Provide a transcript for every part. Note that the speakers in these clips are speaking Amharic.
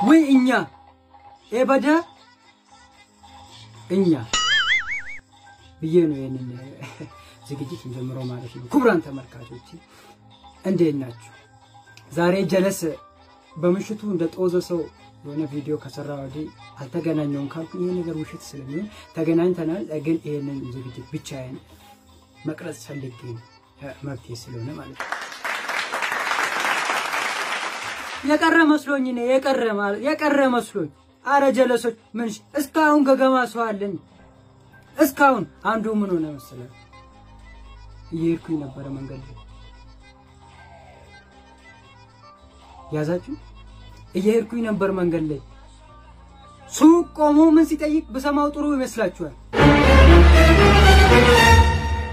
وإنيا إبدا إنيا بيجينو يعني زكجيت مجمرو مالتي كبران ተመልካቾች እንዴት ናችሁ ዛሬ ጀለስ በመሽቱ እንደጦዘ ሰው የሆነ ቪዲዮ ከሰራ ወዲህ አልተገናኘውም ካልኩ ይሄ ነገር ውሸት ስለሚሆን ተገናኝተናል ግን ይሄንን ዝግጅት ብቻዬን መቅረጽ ፈልጌ መብቴ ስለሆነ ማለት ነው የቀረ መስሎኝ አረ ጀለሶች ምን እስካሁን ገገማ ሰው አለን እስካሁን አንዱ ምን ሆነ መሰለህ ይርኩኝ ነበር መንገድ ያዛችሁ ይርኩኝ ነበር መንገድ ላይ ሱቅ ቆሞ ምን ሲጠይቅ በሰማው ጥሩ ይመስላችኋል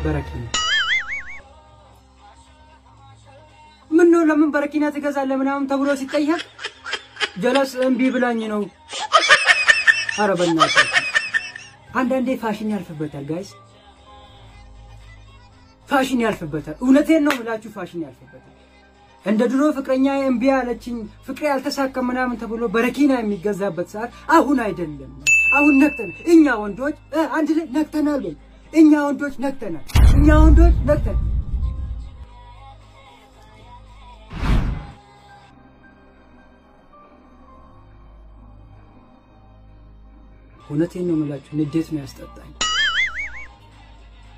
በረኪና ምን ነው ለምን በረኪና ትገዛለህ ምናምን ተብሎ ሲጠይቅ ጀለስ እምቢ ብላኝ ነው አረ በእናትህ አንዳንዴ ፋሽን ያልፍበታል ጋይስ ፋሽን ያልፍበታል እውነቴን ነው ብላችሁ ፋሽን ያልፍበታል እንደ ድሮ ፍቅረኛ እምቢ አለችኝ ፍቅሬ አልተሳካም ምናምን ተብሎ በረኪና የሚገዛበት ሰዓት አሁን አይደለም አሁን ነክተን እኛ ወንዶች አንድ ላይ ነክተናል እኛ ወንዶች ነክተናል እውነቴን ነው የምላችሁ ንዴት ነው ያስጠጣኝ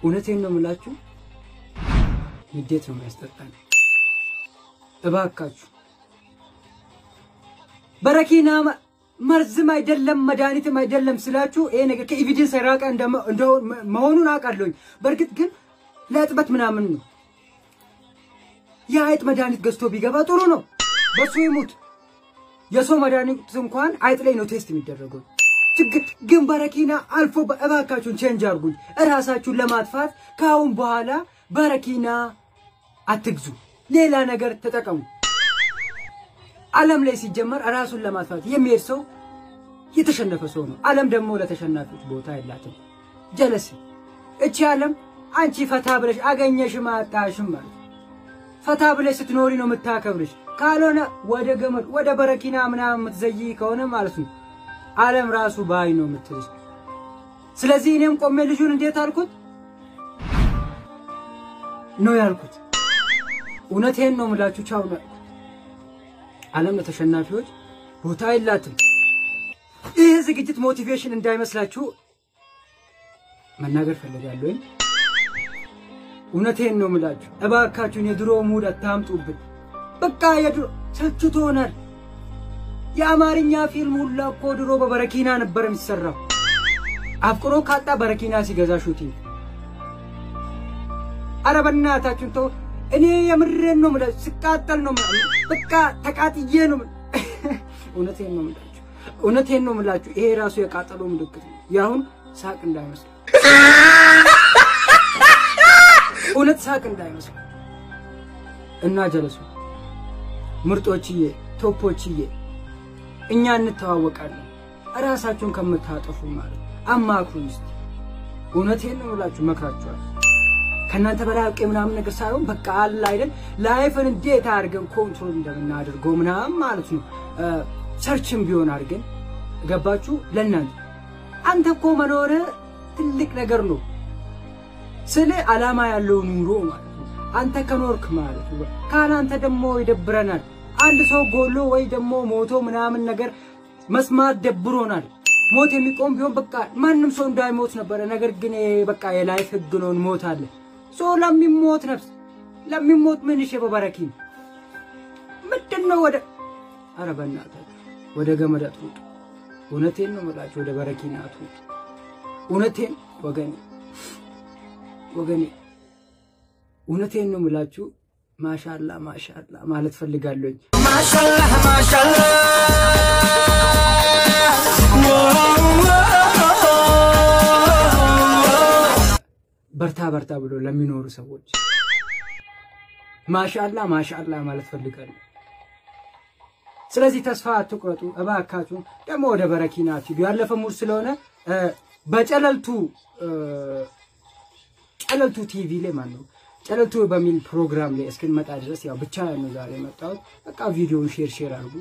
እውነቴን ነው የምላችሁ ንዴት ነው ያስጠጣኝ እባካችሁ በረኪና መርዝም አይደለም መድኃኒትም አይደለም ስላችሁ ይሄ ነገር ከኤቪደንስ ራቀ እንደው መሆኑን አቃለኝ በርግጥ ግን ለጥበት ምናምን ነው የአይጥ መድኃኒት ገዝቶ ቢገባ ጥሩ ነው በሱ ይሙት የሰው መድኃኒት እንኳን አይጥ ላይ ነው ቴስት የሚደረገው ግን በረኪና አልፎ እባካችሁን ቼንጅ አርጉኝ እራሳችሁን ለማጥፋት ካሁን በኋላ በረኪና አትግዙ ሌላ ነገር ተጠቀሙ ዓለም ላይ ሲጀመር ራሱን ለማጥፋት የሚሄድ ሰው የተሸነፈ ሰው ነው ዓለም ደግሞ ለተሸናፊዎች ቦታ የላትም ጀለስ እቺ ዓለም አንቺ ፈታ ብለሽ አገኘሽ ማጣሽም ማለት ፈታ ብለሽ ስትኖሪ ነው የምታከብርሽ ካልሆነ ወደ ገመድ ወደ በረኪና ምናምን ምትዘይ ከሆነ ማለት ነው ዓለም ራሱ ባይ ነው የምትልሽ ስለዚህ እኔም ቆሜ ልጁን እንዴት አልኩት ነው ያልኩት እውነቴን ነው የምላችሁ ቻው ነው ዓለም ለተሸናፊዎች ቦታ የላትም ይሄ ዝግጅት ሞቲቬሽን እንዳይመስላችሁ መናገር ፈልጋለሁ እውነቴን ነው የምላችሁ እባካችሁን የድሮ ሙድ አታምጡብን በቃ የድሮ ሰልችቶናል የአማርኛ ፊልም ሁሉ እኮ ድሮ በበረኪና ነበር የሚሰራው አፍቅሮ ካጣ በረኪና ሲገዛ ሹቲንግ አረ በእናታችሁ ተው እኔ የምሬን ነው ማለት ስቃጠል ነው በቃ ተቃጥዬ ነው እውነቴን ነው የምላችሁ ይሄ ራሱ የቃጠሎ ምልክት ነው ያሁን ሳቅ እንዳይመስል እውነት ሳቅ እንዳይመስል እና ጀለሱ ምርጦችዬ ቶፖችዬ እኛ እንተዋወቃለን ራሳችሁን ከመታጠፉ ማለት አማክሩኝ እስቲ እውነቴን ነው ብላችሁ መክራችኋል ከናንተ በላቀ ምናምን ነገር ሳይሆን በቃ አለ አይደል ላይፍን እንዴት አድርገን ኮንትሮል እንደምናደርገው ምናምን ማለት ነው ሰርችም ቢሆን አድርገን ገባችሁ ለእናንተ አንተ እኮ መኖር ትልቅ ነገር ነው ስለ ዓላማ ያለው ኑሮ ማለት ነው አንተ ከኖርክ ማለት ነው ካላንተ ደግሞ ይደብረናል አንድ ሰው ጎሎ ወይ ደግሞ ሞቶ ምናምን ነገር መስማት ደብሮናል ሞት የሚቆም ቢሆን በቃ ማንንም ሰው እንዳይሞት ነበር ነገር ግን በቃ የላይፍ ህግ ነው ሞት አለ ሶ ለሚሞት ነፍስ ለሚሞት ምን እሺ በበረኪን ምንድነው ወደ አረ በእናታችሁ ወደ ገመድ አትሩጡ እውነቴን ነው የምላችሁ ወደ በረኪና አትሩጡ እውነቴን ወገኔ እውነቴን ነው የምላችሁ ማሻአላ ማለት ፈልጋለሁ ማሻአላ በርታ ብሎ ለሚኖሩ ሰዎች ማሻአላ ማለት ፈልጋለሁ ስለዚህ ተስፋ አትቁረጡ እባካችሁ ደግሞ ወደ በረኪናችሁ ያለፈ ሙር ስለሆነ በጨለልቱ ቲቪ ላይ ማለት ነው ጨለልቱ በሚል ፕሮግራም ላይ እስክንመጣ ድረስ ያው ብቻ ነው ዛሬ መጣው በቃ ቪዲዮውን ሼር አድርጉ